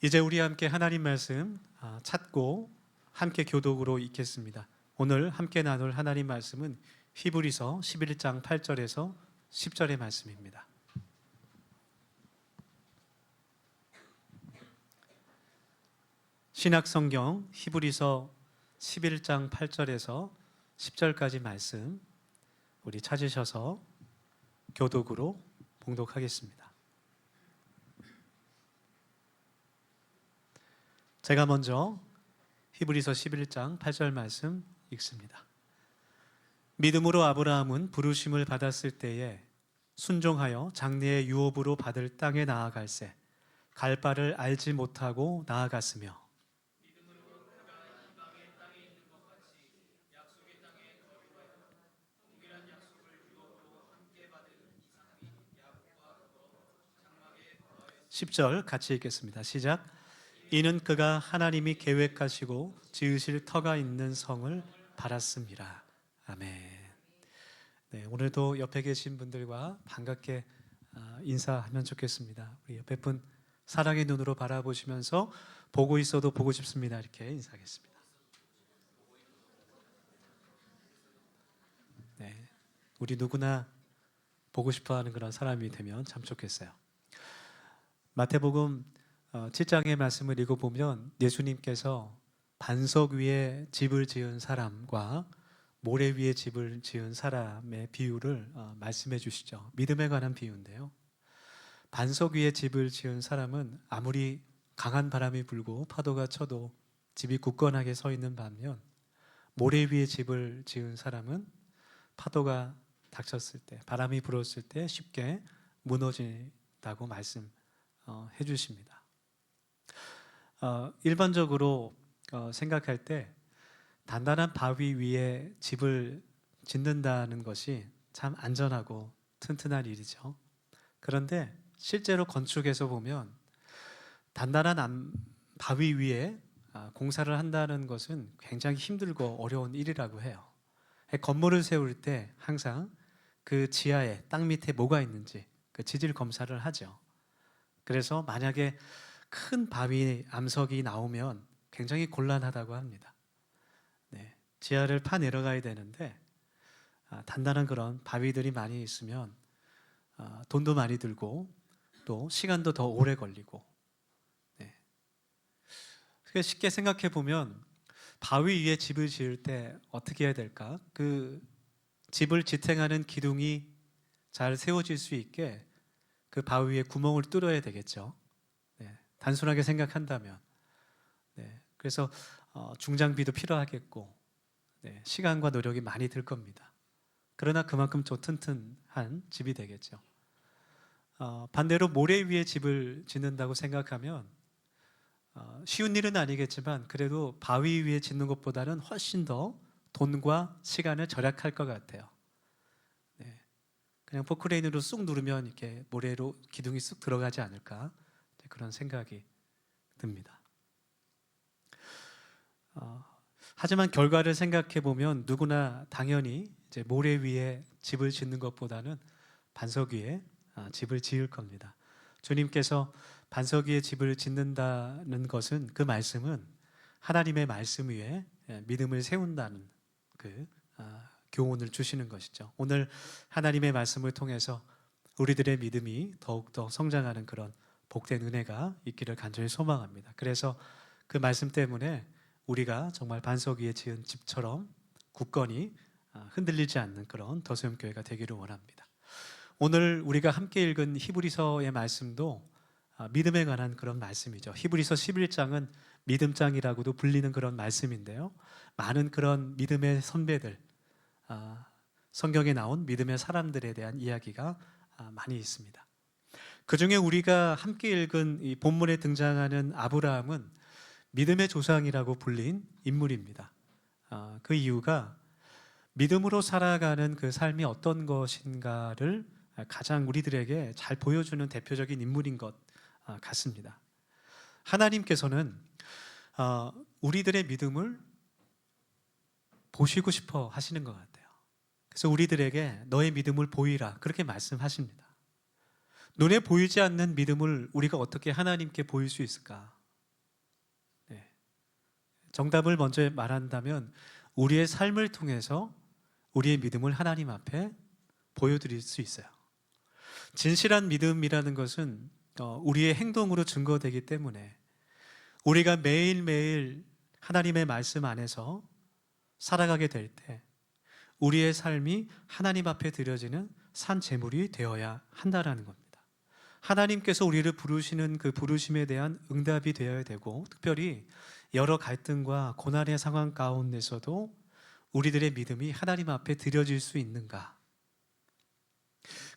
이제 우리 함께 하나님 말씀 찾고 함께 교독으로 읽겠습니다. 오늘 함께 나눌 하나님 말씀은 히브리서 11장 8절에서 10절의 말씀입니다. 신약성경 히브리서 11장 8절에서 10절까지 말씀 우리 찾으셔서 교독으로 봉독하겠습니다. 제가 먼저 히브리서 11장 8절 말씀 읽습니다. 믿음으로 아브라함은 부르심을 받았을 때에 순종하여 장래의 유업으로 받을 땅에 나아갈새 갈 바를 알지 못하고 나아갔으며 10절 같이 읽겠습니다. 시작. 이는 그가 하나님이 계획하시고 지으실 터가 있는 성을 바랐습니다. 아멘. 네, 오늘도 옆에 계신 분들과 반갑게 인사하면 좋겠습니다. 우리 옆에 분 사랑의 눈으로 바라보시면서 보고 있어도 보고 싶습니다. 이렇게 인사하겠습니다. 네, 우리 누구나 보고 싶어하는 그런 사람이 되면 참 좋겠어요. 마태복음 7장의 말씀을 읽어보면 예수님께서 반석 위에 집을 지은 사람과 모래 위에 집을 지은 사람의 비유를 말씀해 주시죠. 믿음에 관한 비유인데요. 반석 위에 집을 지은 사람은 아무리 강한 바람이 불고 파도가 쳐도 집이 굳건하게 서 있는 반면 모래 위에 집을 지은 사람은 파도가 닥쳤을 때, 바람이 불었을 때 쉽게 무너진다고 말씀해 주십니다. 일반적으로 생각할 때 단단한 바위 위에 집을 짓는다는 것이 참 안전하고 튼튼한 일이죠. 그런데 실제로 건축에서 보면 단단한 바위 위에 공사를 한다는 것은 굉장히 힘들고 어려운 일이라고 해요. 건물을 세울 때 항상 그 지하에 땅 밑에 뭐가 있는지 그 지질 검사를 하죠. 그래서 만약에 큰 바위 암석이 나오면 굉장히 곤란하다고 합니다. 네, 지하를 파 내려가야 되는데 단단한 그런 바위들이 많이 있으면 돈도 많이 들고 또 시간도 더 오래 걸리고. 네. 쉽게 생각해 보면 바위 위에 집을 지을 때 어떻게 해야 될까? 그 집을 지탱하는 기둥이 잘 세워질 수 있게 그 바위 위에 구멍을 뚫어야 되겠죠. 네, 단순하게 생각한다면. 네, 그래서 중장비도 필요하겠고 시간과 노력이 많이 들 겁니다. 그러나 그만큼 좀 튼튼한 집이 되겠죠. 반대로 모래 위에 집을 짓는다고 생각하면 쉬운 일은 아니겠지만 그래도 바위 위에 짓는 것보다는 훨씬 더 돈과 시간을 절약할 것 같아요. 네, 그냥 포크레인으로 쑥 누르면 이렇게 모래로 기둥이 쑥 들어가지 않을까 그런 생각이 듭니다. 하지만 결과를 생각해 보면 누구나 당연히 이제 모래 위에 집을 짓는 것보다는 반석 위에 집을 지을 겁니다. 주님께서 반석 위에 집을 짓는다는 것은 그 말씀은 하나님의 말씀 위에 믿음을 세운다는 그 교훈을 주시는 것이죠. 오늘 하나님의 말씀을 통해서 우리들의 믿음이 더욱더 성장하는 그런 복된 은혜가 있기를 간절히 소망합니다. 그래서 그 말씀 때문에 우리가 정말 반석 위에 지은 집처럼 굳건히 흔들리지 않는 그런 더소염교회가 되기를 원합니다. 오늘 우리가 함께 읽은 히브리서의 말씀도 믿음에 관한 그런 말씀이죠. 히브리서 11장은 믿음장이라고도 불리는 그런 말씀인데요. 많은 그런 믿음의 선배들, 성경에 나온 믿음의 사람들에 대한 이야기가 많이 있습니다. 그 중에 우리가 함께 읽은 이 본문에 등장하는 아브라함은 믿음의 조상이라고 불린 인물입니다. 그 이유가 믿음으로 살아가는 그 삶이 어떤 것인가를 가장 우리들에게 잘 보여주는 대표적인 인물인 것 같습니다. 하나님께서는 우리들의 믿음을 보시고 싶어 하시는 것 같아요. 그래서 우리들에게 너의 믿음을 보이라 그렇게 말씀하십니다. 눈에 보이지 않는 믿음을 우리가 어떻게 하나님께 보일 수 있을까? 정답을 먼저 말한다면 우리의 삶을 통해서 우리의 믿음을 하나님 앞에 보여드릴 수 있어요. 진실한 믿음이라는 것은 우리의 행동으로 증거되기 때문에 우리가 매일매일 하나님의 말씀 안에서 살아가게 될 때 우리의 삶이 하나님 앞에 드려지는 산 제물이 되어야 한다라는 겁니다. 하나님께서 우리를 부르시는 그 부르심에 대한 응답이 되어야 되고, 특별히 여러 갈등과 고난의 상황 가운데서도 우리들의 믿음이 하나님 앞에 드려질 수 있는가?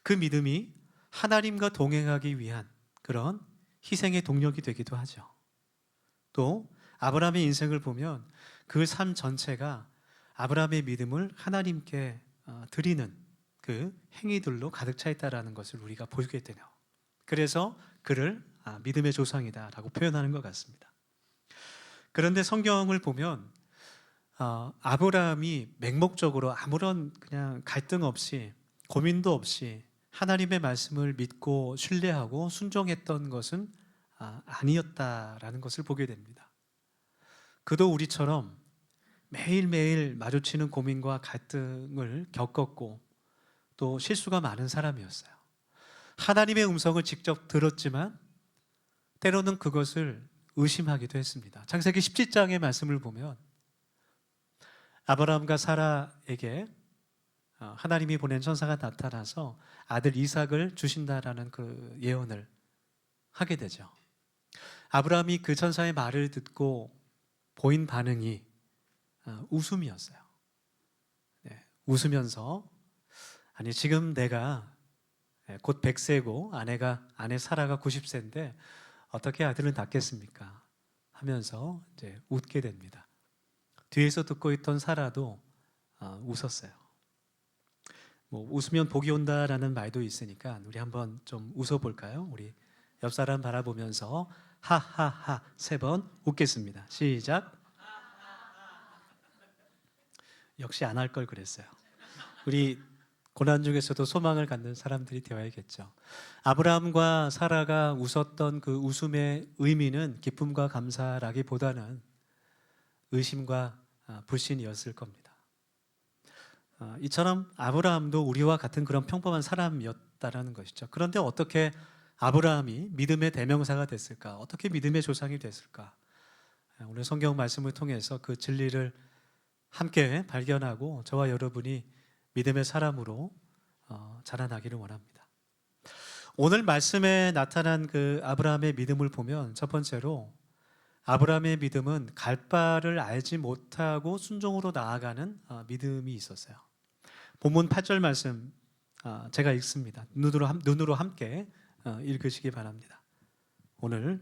그 믿음이 하나님과 동행하기 위한 그런 희생의 동력이 되기도 하죠. 또 아브라함의 인생을 보면 그 삶 전체가 아브라함의 믿음을 하나님께 드리는 그 행위들로 가득 차 있다라는 것을 우리가 보게 되네요. 그래서 그를 믿음의 조상이다라고 표현하는 것 같습니다. 그런데 성경을 보면 아브라함이 맹목적으로 아무런 그냥 갈등 없이 고민도 없이 하나님의 말씀을 믿고 신뢰하고 순종했던 것은 아니었다라는 것을 보게 됩니다. 그도 우리처럼 매일매일 마주치는 고민과 갈등을 겪었고 또 실수가 많은 사람이었어요. 하나님의 음성을 직접 들었지만 때로는 그것을 의심하기도 했습니다. 창세기 17장의 말씀을 보면 아브라함과 사라에게 하나님이 보낸 천사가 나타나서 아들 이삭을 주신다라는 그 예언을 하게 되죠. 아브라함이 그 천사의 말을 듣고 보인 반응이 웃음이었어요. 네, 웃으면서 아니 지금 내가 곧 100세고 아내 사라가 90세인데 어떻게 아들을 낳겠습니까? 하면서 이제 웃게 됩니다. 뒤에서 듣고 있던 사라도 웃었어요. 뭐 웃으면 복이 온다라는 말도 있으니까 우리 한번 좀 웃어볼까요? 우리 옆 사람 바라보면서 하하하 3번 웃겠습니다. 시작. 역시 안 할 걸 그랬어요. 우리 고난 중에서도 소망을 갖는 사람들이 되어야겠죠. 아브라함과 사라가 웃었던 그 웃음의 의미는 기쁨과 감사라기보다는 의심과 불신이었을 겁니다. 이처럼 아브라함도 우리와 같은 그런 평범한 사람이었다라는 것이죠. 그런데 어떻게 아브라함이 믿음의 대명사가 됐을까? 어떻게 믿음의 조상이 됐을까? 오늘 성경 말씀을 통해서 그 진리를 함께 발견하고 저와 여러분이 믿음의 사람으로 자라나기를 원합니다. 오늘 말씀에 나타난 그 아브라함의 믿음을 보면 첫 번째로 아브라함의 믿음은 갈 바를 알지 못하고 순종으로 나아가는 믿음이 있었어요. 본문 8절 말씀 제가 읽습니다. 눈으로 함께 읽으시기 바랍니다. 오늘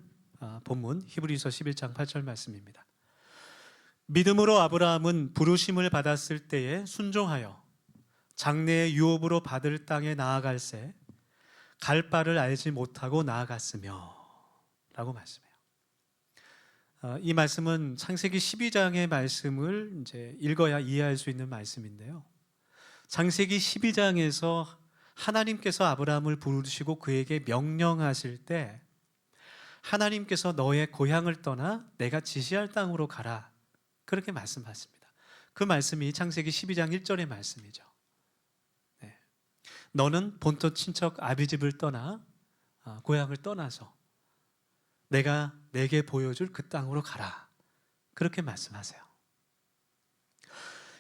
본문 히브리서 11장 8절 말씀입니다. 믿음으로 아브라함은 부르심을 받았을 때에 순종하여 장래의 유업으로 받을 땅에 나아갈새 갈 바를 알지 못하고 나아갔으며 라고 말씀해요. 이 말씀은 창세기 12장의 말씀을 이제 읽어야 이해할 수 있는 말씀인데요. 창세기 12장에서 하나님께서 아브라함을 부르시고 그에게 명령하실 때 하나님께서 너의 고향을 떠나 내가 지시할 땅으로 가라 그렇게 말씀하십니다. 그 말씀이 창세기 12장 1절의 말씀이죠. 네. 너는 본토 친척 아비집을 떠나 고향을 떠나서 내가 내게 보여줄 그 땅으로 가라 그렇게 말씀하세요.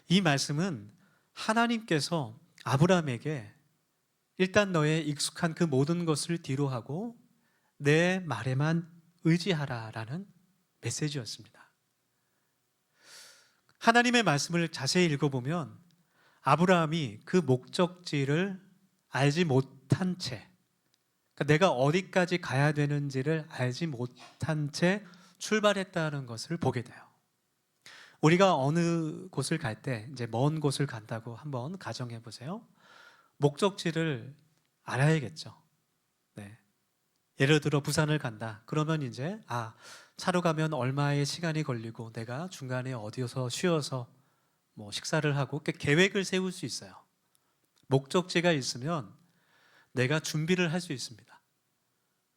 이 말씀은 하나님께서 아브라함에게 일단 너의 익숙한 그 모든 것을 뒤로하고 내 말에만 의지하라라는 메시지였습니다. 하나님의 말씀을 자세히 읽어보면 아브라함이 그 목적지를 알지 못한 채, 그러니까 내가 어디까지 가야 되는지를 알지 못한 채 출발했다는 것을 보게 돼요. 우리가 어느 곳을 갈 때 이제 먼 곳을 간다고 한번 가정해 보세요. 목적지를 알아야겠죠. 네. 예를 들어 부산을 간다. 그러면 이제 차로 가면 얼마의 시간이 걸리고 내가 중간에 어디서 쉬어서 뭐 식사를 하고 계획을 세울 수 있어요. 목적지가 있으면 내가 준비를 할 수 있습니다.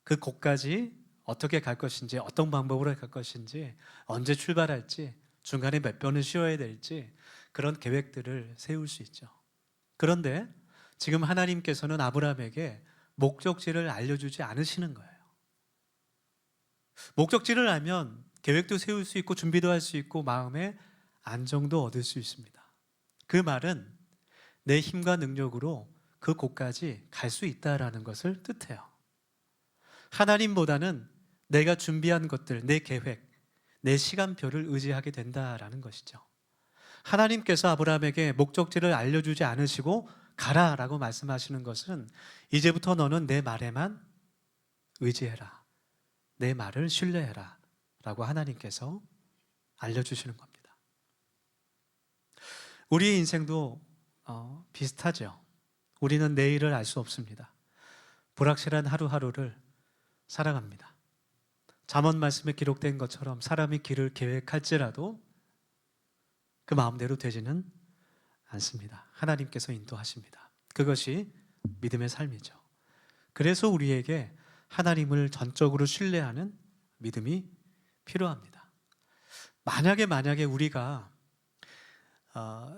그 곳까지 어떻게 갈 것인지, 어떤 방법으로 갈 것인지, 언제 출발할지 중간에 몇 번을 쉬어야 될지 그런 계획들을 세울 수 있죠. 그런데 지금 하나님께서는 아브라함에게 목적지를 알려주지 않으시는 거예요. 목적지를 알면 계획도 세울 수 있고 준비도 할 수 있고 마음의 안정도 얻을 수 있습니다. 그 말은 내 힘과 능력으로 그 곳까지 갈 수 있다라는 것을 뜻해요. 하나님보다는 내가 준비한 것들, 내 계획, 내 시간표를 의지하게 된다라는 것이죠. 하나님께서 아브라함에게 목적지를 알려주지 않으시고 가라라고 말씀하시는 것은 이제부터 너는 내 말에만 의지해라. 내 말을 신뢰해라. 라고 하나님께서 알려주시는 겁니다. 우리의 인생도 비슷하죠. 우리는 내일을 알 수 없습니다. 불확실한 하루하루를 살아갑니다. 잠언 말씀에 기록된 것처럼 사람이 길을 계획할지라도 그 마음대로 되지는 않습니다. 하나님께서 인도하십니다. 그것이 믿음의 삶이죠. 그래서 우리에게 하나님을 전적으로 신뢰하는 믿음이 필요합니다. 만약에 우리가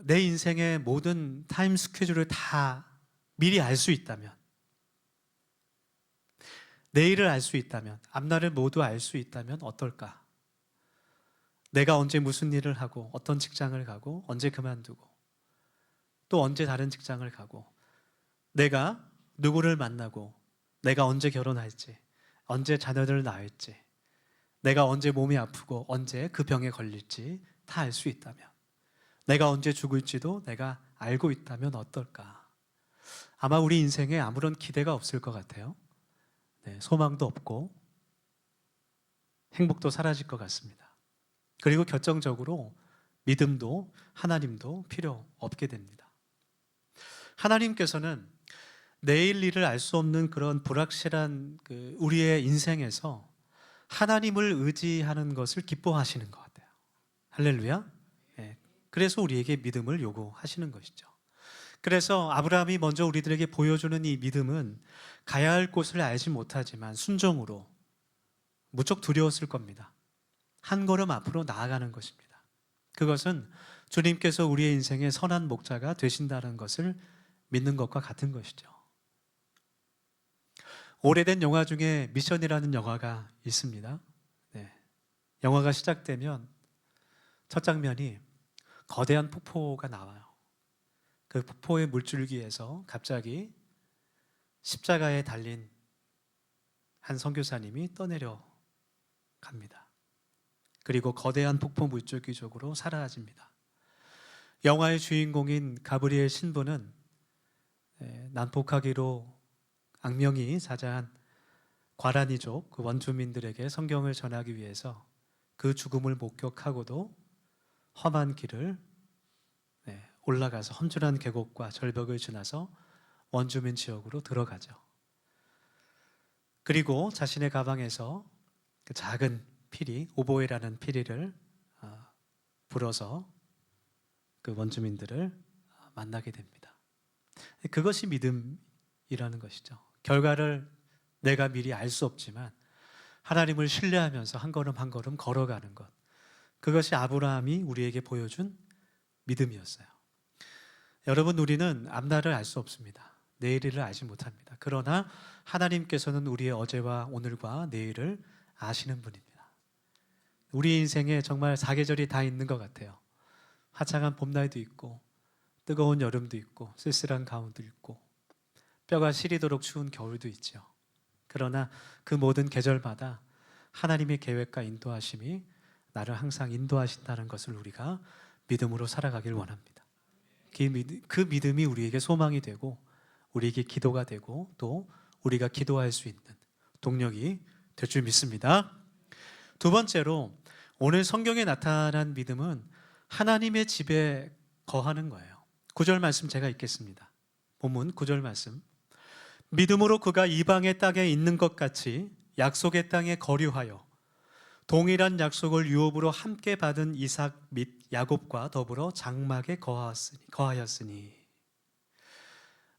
내 인생의 모든 타임 스케줄을 다 미리 알 수 있다면, 내일을 알 수 있다면, 앞날을 모두 알 수 있다면 어떨까? 내가 언제 무슨 일을 하고, 어떤 직장을 가고, 언제 그만두고, 또 언제 다른 직장을 가고, 내가 누구를 만나고, 내가 언제 결혼할지, 언제 자녀들을 낳을지, 내가 언제 몸이 아프고, 언제 그 병에 걸릴지 다 알 수 있다면, 내가 언제 죽을지도 내가 알고 있다면 어떨까? 아마 우리 인생에 아무런 기대가 없을 것 같아요. 네, 소망도 없고 행복도 사라질 것 같습니다. 그리고 결정적으로 믿음도 하나님도 필요 없게 됩니다. 하나님께서는 내일 일을 알 수 없는 그런 불확실한 우리의 인생에서 하나님을 의지하는 것을 기뻐하시는 것 같아요. 할렐루야. 네, 그래서 우리에게 믿음을 요구하시는 것이죠. 그래서 아브라함이 먼저 우리들에게 보여주는 이 믿음은 가야 할 곳을 알지 못하지만 순종으로 무척 두려웠을 겁니다. 한 걸음 앞으로 나아가는 것입니다. 그것은 주님께서 우리의 인생의 선한 목자가 되신다는 것을 믿는 것과 같은 것이죠. 오래된 영화 중에 미션이라는 영화가 있습니다. 네. 영화가 시작되면 첫 장면이 거대한 폭포가 나와요. 그 폭포의 물줄기에서 갑자기 십자가에 달린 한 선교사님이 떠내려 갑니다. 그리고 거대한 폭포 물줄기 쪽으로 사라집니다. 영화의 주인공인 가브리엘 신부는 난폭하기로 악명이 자자한 과라니족 그 원주민들에게 성경을 전하기 위해서 그 죽음을 목격하고도 험한 길을 올라가서 험준한 계곡과 절벽을 지나서 원주민 지역으로 들어가죠. 그리고 자신의 가방에서 그 작은 피리, 오보에라는 피리를 불어서 그 원주민들을 만나게 됩니다. 그것이 믿음이라는 것이죠. 결과를 내가 미리 알 수 없지만 하나님을 신뢰하면서 한 걸음 한 걸음 걸어가는 것. 그것이 아브라함이 우리에게 보여준 믿음이었어요. 여러분, 우리는 앞날을 알 수 없습니다. 내일을 알지 못합니다. 그러나 하나님께서는 우리의 어제와 오늘과 내일을 아시는 분입니다. 우리 인생에 정말 사계절이 다 있는 것 같아요. 화창한 봄날도 있고 뜨거운 여름도 있고 쓸쓸한 가을도 있고 뼈가 시리도록 추운 겨울도 있죠. 그러나 그 모든 계절마다 하나님의 계획과 인도하심이 나를 항상 인도하신다는 것을 우리가 믿음으로 살아가길 원합니다. 그 믿음이 우리에게 소망이 되고 우리에게 기도가 되고 또 우리가 기도할 수 있는 동력이 될 줄 믿습니다. 두 번째로 오늘 성경에 나타난 믿음은 하나님의 집에 거하는 거예요. 9절 말씀 제가 읽겠습니다. 본문 9절 말씀. 믿음으로 그가 이방의 땅에 있는 것 같이 약속의 땅에 거류하여 동일한 약속을 유업으로 함께 받은 이삭 및 야곱과 더불어 장막에 거하였으니.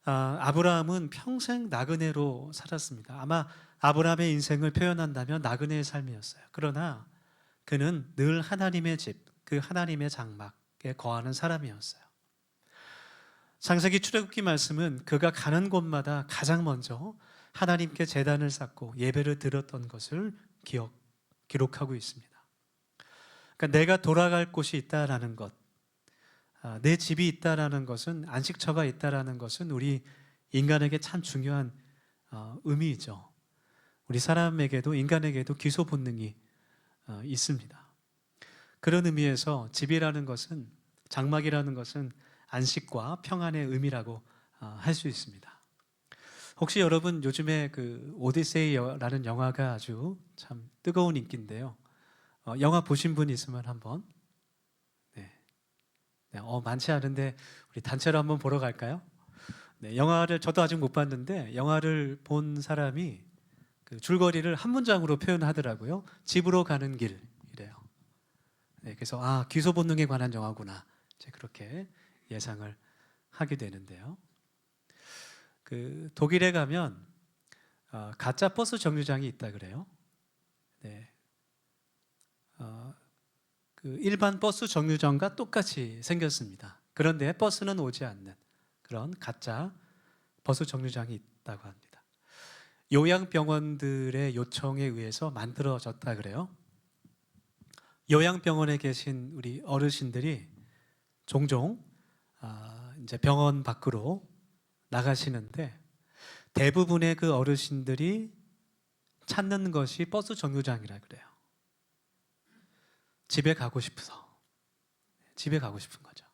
아브라함은 평생 나그네로 살았습니다. 아마 아브라함의 인생을 표현한다면 나그네의 삶이었어요. 그러나 그는 늘 하나님의 집, 그 하나님의 장막에 거하는 사람이었어요. 창세기 출애굽기 말씀은 그가 가는 곳마다 가장 먼저 하나님께 제단을 쌓고 예배를 드렸던 것을 기록하고 있습니다. 그러니까 내가 돌아갈 곳이 있다라는 것, 내 집이 있다라는 것은, 안식처가 있다라는 것은 우리 인간에게 참 중요한 의미이죠. 우리 사람에게도, 인간에게도 기소 본능이 있습니다. 그런 의미에서 집이라는 것은, 장막이라는 것은 안식과 평안의 의미라고 할 수 있습니다. 혹시 여러분 요즘에 그 오디세이라는 영화가 아주 참 뜨거운 인기인데요. 영화 보신 분 있으면 한번. 네. 많지 않은데 우리 단체로 한번 보러 갈까요? 네, 영화를 저도 아직 못 봤는데 영화를 본 사람이 그 줄거리를 한 문장으로 표현하더라고요. 집으로 가는 길이래요. 네, 그래서 기소 본능에 관한 영화구나. 이제 그렇게 예상을 하게 되는데요. 그 독일에 가면 가짜 버스 정류장이 있다 그래요. 네. 그 일반 버스 정류장과 똑같이 생겼습니다. 그런데 버스는 오지 않는 그런 가짜 버스 정류장이 있다고 합니다. 요양병원들의 요청에 의해서 만들어졌다 그래요. 요양병원에 계신 우리 어르신들이 종종 이제 병원 밖으로 나가시는데 대부분의 그 어르신들이 찾는 것이 버스 정류장이라 그래요. 집에 가고 싶어서, 집에 가고 싶은 거죠.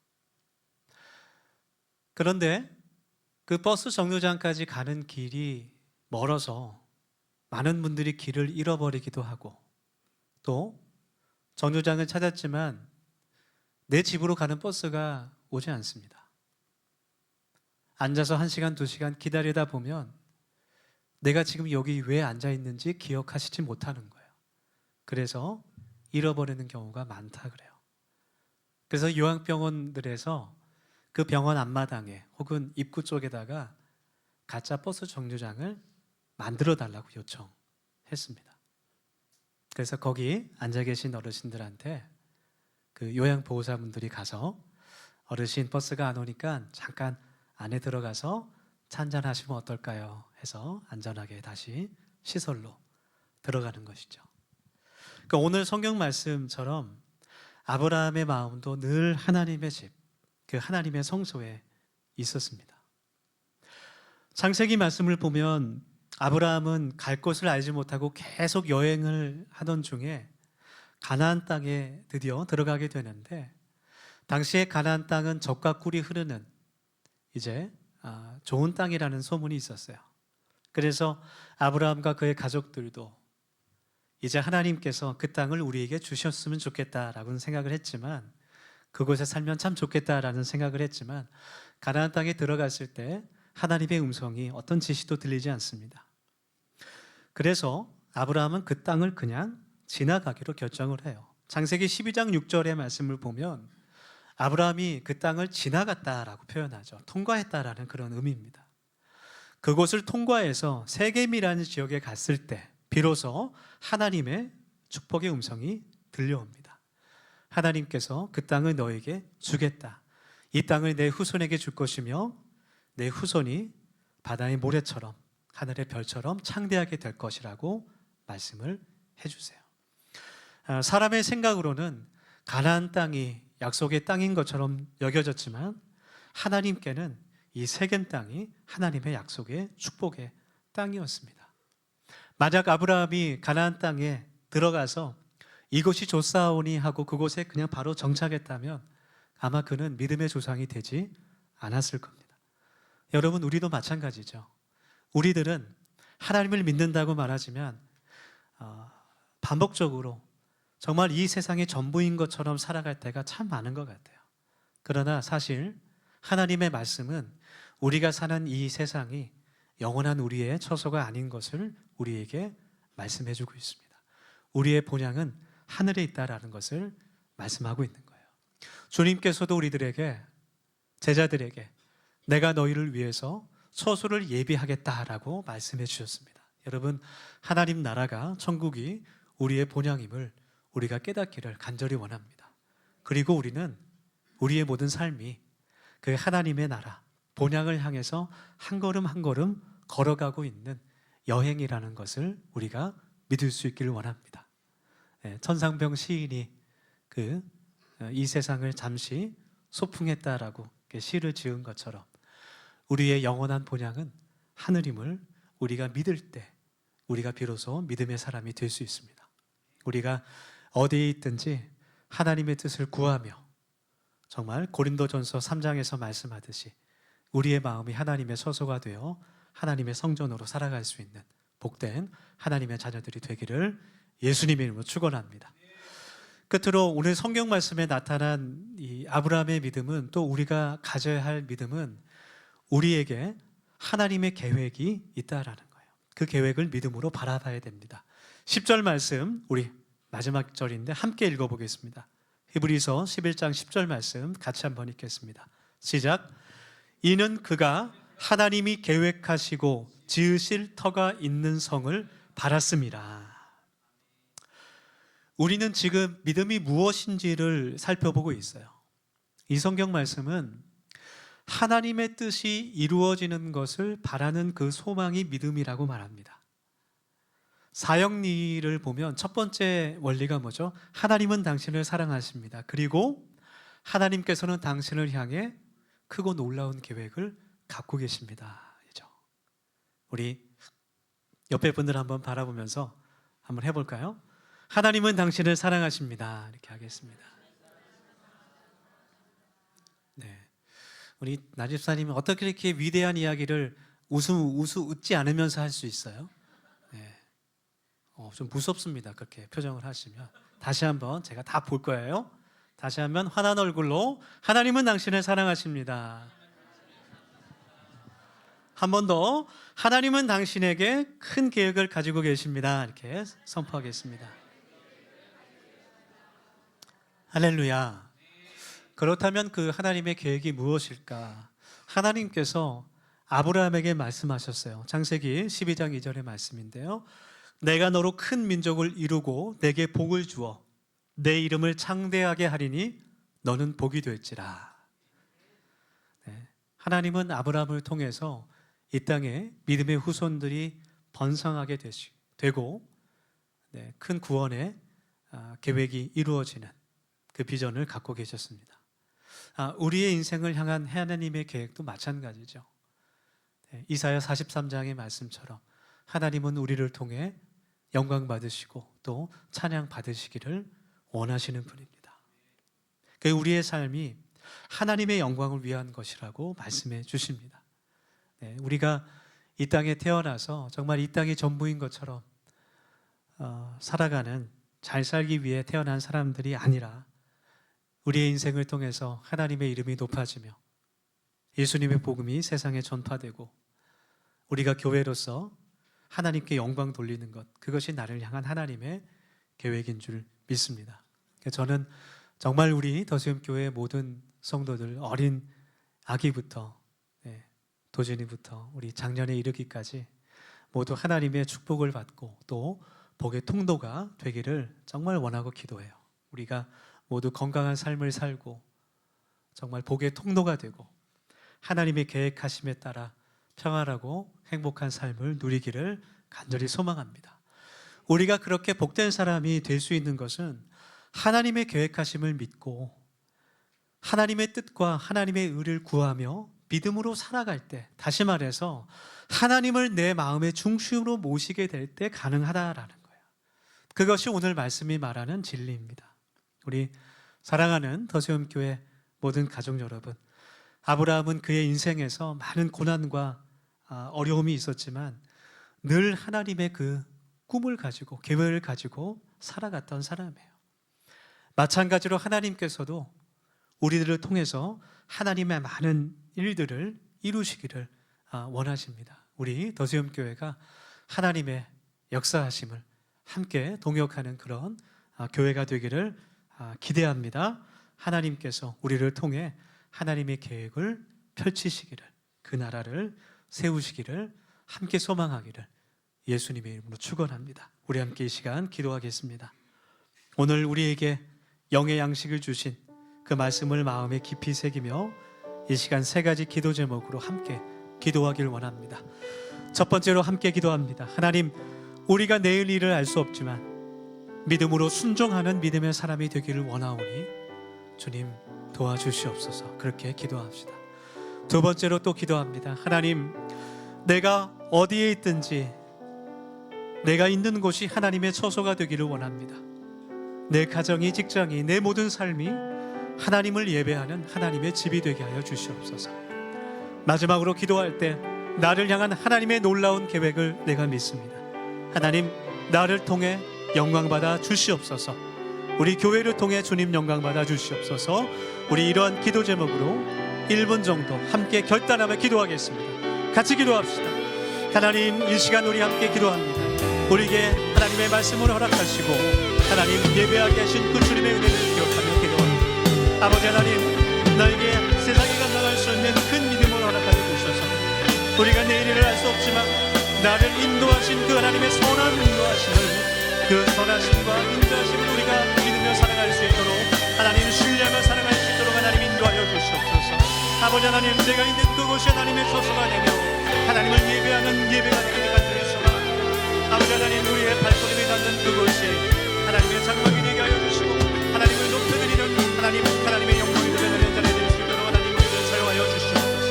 그런데 그 버스 정류장까지 가는 길이 멀어서 많은 분들이 길을 잃어버리기도 하고, 또 정류장을 찾았지만 내 집으로 가는 버스가 오지 않습니다. 앉아서 1시간, 2시간 기다리다 보면 내가 지금 여기 왜 앉아 있는지 기억하시지 못하는 거예요. 그래서 잃어버리는 경우가 많다 그래요. 그래서 요양병원들에서 그 병원 앞마당에 혹은 입구 쪽에다가 가짜 버스 정류장을 만들어 달라고 요청했습니다. 그래서 거기 앉아 계신 어르신들한테 그 요양보호사분들이 가서 어르신 버스가 안 오니까 잠깐 안에 들어가서 차 한잔 하시면 어떨까요? 해서 안전하게 다시 시설로 들어가는 것이죠. 그러니까 오늘 성경 말씀처럼 아브라함의 마음도 늘 하나님의 집, 그 하나님의 성소에 있었습니다. 창세기 말씀을 보면 아브라함은 갈 곳을 알지 못하고 계속 여행을 하던 중에 가나안 땅에 드디어 들어가게 되는데, 당시에 가나안 땅은 젖과 꿀이 흐르는 이제 좋은 땅이라는 소문이 있었어요. 그래서 아브라함과 그의 가족들도 이제 하나님께서 그 땅을 우리에게 주셨으면 좋겠다라고 생각을 했지만, 그곳에 살면 참 좋겠다라는 생각을 했지만, 가나안 땅에 들어갔을 때 하나님의 음성이 어떤 지시도 들리지 않습니다. 그래서 아브라함은 그 땅을 그냥 지나가기로 결정을 해요. 창세기 12장 6절의 말씀을 보면 아브라함이 그 땅을 지나갔다라고 표현하죠. 통과했다라는 그런 의미입니다. 그곳을 통과해서 세겜이라는 지역에 갔을 때 비로소 하나님의 축복의 음성이 들려옵니다. 하나님께서 그 땅을 너에게 주겠다. 이 땅을 내 후손에게 줄 것이며 내 후손이 바다의 모래처럼 하늘의 별처럼 창대하게 될 것이라고 말씀을 해주세요. 사람의 생각으로는 가나안 땅이 약속의 땅인 것처럼 여겨졌지만 하나님께는 이 세겜 땅이 하나님의 약속의 축복의 땅이었습니다. 만약 아브라함이 가나안 땅에 들어가서 이곳이 좋사오니 하고 그곳에 그냥 바로 정착했다면 아마 그는 믿음의 조상이 되지 않았을 겁니다. 여러분, 우리도 마찬가지죠. 우리들은 하나님을 믿는다고 말하지만 반복적으로 정말 이 세상의 전부인 것처럼 살아갈 때가 참 많은 것 같아요. 그러나 사실 하나님의 말씀은 우리가 사는 이 세상이 영원한 우리의 처소가 아닌 것을 우리에게 말씀해 주고 있습니다. 우리의 본향은 하늘에 있다라는 것을 말씀하고 있는 거예요. 주님께서도 우리들에게, 제자들에게 내가 너희를 위해서 처소를 예비하겠다라고 말씀해 주셨습니다. 여러분, 하나님 나라가, 천국이 우리의 본향임을 우리가 깨닫기를 간절히 원합니다. 그리고 우리는 우리의 모든 삶이 그 하나님의 나라, 본향을 향해서 한 걸음 한 걸음 걸어가고 있는 여행이라는 것을 우리가 믿을 수 있기를 원합니다. 천상병 시인이 이 세상을 잠시 소풍했다라고 시를 지은 것처럼 우리의 영원한 본향은 하늘임을 우리가 믿을 때 우리가 비로소 믿음의 사람이 될 수 있습니다. 우리가 어디에 있든지 하나님의 뜻을 구하며 정말 고린도전서 3장에서 말씀하듯이 우리의 마음이 하나님의 서소가 되어 하나님의 성전으로 살아갈 수 있는 복된 하나님의 자녀들이 되기를 예수님의 이름으로 축원합니다. 끝으로 오늘 성경 말씀에 나타난 이 아브라함의 믿음은, 또 우리가 가져야 할 믿음은 우리에게 하나님의 계획이 있다라는 거예요. 그 계획을 믿음으로 바라봐야 됩니다. 10절 말씀, 우리 마지막 절인데 함께 읽어보겠습니다. 히브리서 11장 10절 말씀 같이 한번 읽겠습니다. 시작. 이는 그가 하나님이 계획하시고 지으실 터가 있는 성을 바랐습니다. 우리는 지금 믿음이 무엇인지를 살펴보고 있어요. 이 성경 말씀은 하나님의 뜻이 이루어지는 것을 바라는 그 소망이 믿음이라고 말합니다. 사형리를 보면 첫 번째 원리가 뭐죠? 하나님은 당신을 사랑하십니다. 그리고 하나님께서는 당신을 향해 크고 놀라운 계획을 갖고 계십니다. 우리 옆에 분들 한번 바라보면서 한번 해볼까요? 하나님은 당신을 사랑하십니다. 이렇게 하겠습니다. 네, 우리 나집사님은 어떻게 이렇게 위대한 이야기를 웃지 않으면서 할 수 있어요? 네. 좀 무섭습니다. 그렇게 표정을 하시면. 다시 한번 제가 다 볼 거예요. 다시 한번 환한 얼굴로 하나님은 당신을 사랑하십니다. 한 번 더, 하나님은 당신에게 큰 계획을 가지고 계십니다. 이렇게 선포하겠습니다. 할렐루야. 그렇다면 그 하나님의 계획이 무엇일까? 하나님께서 아브라함에게 말씀하셨어요. 창세기 12장 2절의 말씀인데요. 내가 너로 큰 민족을 이루고 내게 복을 주어 내 이름을 창대하게 하리니 너는 복이 될지라. 네. 하나님은 아브라함을 통해서 이 땅에 믿음의 후손들이 번성하게 되고 큰 구원의 계획이 이루어지는 그 비전을 갖고 계셨습니다. 우리의 인생을 향한 하나님의 계획도 마찬가지죠. 이사야 43장의 말씀처럼 하나님은 우리를 통해 영광 받으시고 또 찬양 받으시기를 원하시는 분입니다. 우리의 삶이 하나님의 영광을 위한 것이라고 말씀해 주십니다. 우리가 이 땅에 태어나서 정말 이 땅이 전부인 것처럼 살아가는, 잘 살기 위해 태어난 사람들이 아니라 우리의 인생을 통해서 하나님의 이름이 높아지며 예수님의 복음이 세상에 전파되고 우리가 교회로서 하나님께 영광 돌리는 것, 그것이 나를 향한 하나님의 계획인 줄 믿습니다. 저는 정말 우리 더수염교회 모든 성도들, 어린 아기부터 도진이부터 우리 장년에 이르기까지 모두 하나님의 축복을 받고 또 복의 통로가 되기를 정말 원하고 기도해요. 우리가 모두 건강한 삶을 살고 정말 복의 통로가 되고 하나님의 계획하심에 따라 평안하고 행복한 삶을 누리기를 간절히 소망합니다. 우리가 그렇게 복된 사람이 될 수 있는 것은 하나님의 계획하심을 믿고 하나님의 뜻과 하나님의 의를 구하며 믿음으로 살아갈 때, 다시 말해서 하나님을 내 마음의 중심으로 모시게 될 때 가능하다라는 거예요. 그것이 오늘 말씀이 말하는 진리입니다. 우리 사랑하는 더수염교회 모든 가족 여러분, 아브라함은 그의 인생에서 많은 고난과 어려움이 있었지만 늘 하나님의 그 꿈을 가지고 계획을 가지고 살아갔던 사람이에요. 마찬가지로 하나님께서도 우리들을 통해서 하나님의 많은 일들을 이루시기를 원하십니다. 우리 더수염교회가 하나님의 역사하심을 함께 동역하는 그런 교회가 되기를 기대합니다. 하나님께서 우리를 통해 하나님의 계획을 펼치시기를, 그 나라를 세우시기를 함께 소망하기를 예수님의 이름으로 축원합니다. 우리 함께 이 시간 기도하겠습니다. 오늘 우리에게 영의 양식을 주신 그 말씀을 마음에 깊이 새기며 이 시간 세 가지 기도 제목으로 함께 기도하길 원합니다. 첫 번째로 함께 기도합니다. 하나님, 우리가 내일 일을 알 수 없지만 믿음으로 순종하는 믿음의 사람이 되기를 원하오니 주님 도와주시옵소서. 그렇게 기도합시다. 두 번째로 또 기도합니다. 하나님, 내가 어디에 있든지 내가 있는 곳이 하나님의 처소가 되기를 원합니다. 내 가정이, 직장이, 내 모든 삶이 하나님을 예배하는 하나님의 집이 되게 하여 주시옵소서. 마지막으로 기도할 때 나를 향한 하나님의 놀라운 계획을 내가 믿습니다. 하나님, 나를 통해 영광받아 주시옵소서. 우리 교회를 통해 주님 영광받아 주시옵소서. 우리 이러한 기도 제목으로 1분 정도 함께 결단하며 기도하겠습니다. 같이 기도합시다. 하나님, 이 시간 우리 함께 기도합니다. 우리에게 하나님의 말씀을 허락하시고 하나님 예배하게 하신 그 주님의 은혜를 기억하며 기도합니다. 아버지 하나님, 너에게 세상이 감당할 수 없는 큰 믿음을 허락하여 주셔서 우리가 내일을 알 수 없지만 나를 인도하신 그 하나님의 선한 인도하심을, 그 선하심과 인도하심을 우리가 믿으며 살아갈 수 있도록 하나님 신뢰하며 살아갈 수 있도록 하나님 인도하여 주시옵소서. 아버지 하나님, 제가 있는 그곳이 하나님의 처소가 되며 하나님을 예배하는 예배가 되게 간절히 소망합니다. 아버지 하나님, 우리의 발걸음이 닿는 그곳이 하나님의 장막이 되게 하여 주시고 하나님을 높여드리는 하나님의 영광이 드러나는 자리 될 수 있도록 하나님 우리를 사용하여 주시옵소서.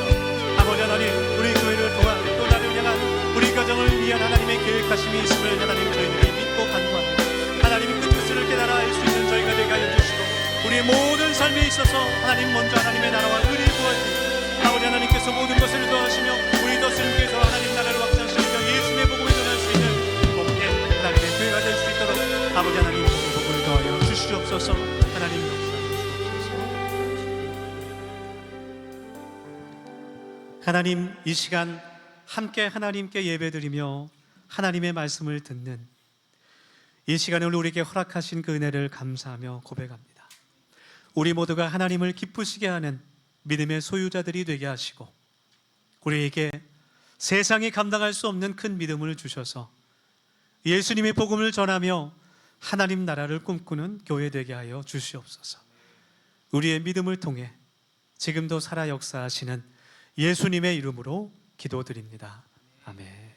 아버지 하나님, 우리 교회를 통한 또 나를 향한 우리 가정을 위한 하나님의 계획하심이 있음을 하나님 저희들이 믿고 간구합니다. 하나님의 그 뜻을 깨달아 알 수 있는 저희가 되게 하여 주시고 우리의 모든 삶에 있어서 하나님 먼저 하나님의 나라와 의를 구하시고 아버지 하나님께서 모든 것을 도와주시며 우리 것을께서 하나님 나라를 확장시키며 예수님의 복음을 전할 수 있는 복된 하나님의 교회가 될 수 있도록 아버지 하나님 복음을 더하여 주시옵소서. 하나님 역사해 주시옵소서. 하나님, 이 시간 함께 하나님께 예배드리며 하나님의 말씀을 듣는 이 시간을 우리에게 허락하신 그 은혜를 감사하며 고백합니다. 우리 모두가 하나님을 기쁘시게 하는 믿음의 소유자들이 되게 하시고 우리에게 세상이 감당할 수 없는 큰 믿음을 주셔서 예수님의 복음을 전하며 하나님 나라를 꿈꾸는 교회 되게 하여 주시옵소서. 우리의 믿음을 통해 지금도 살아 역사하시는 예수님의 이름으로 기도드립니다. 아멘.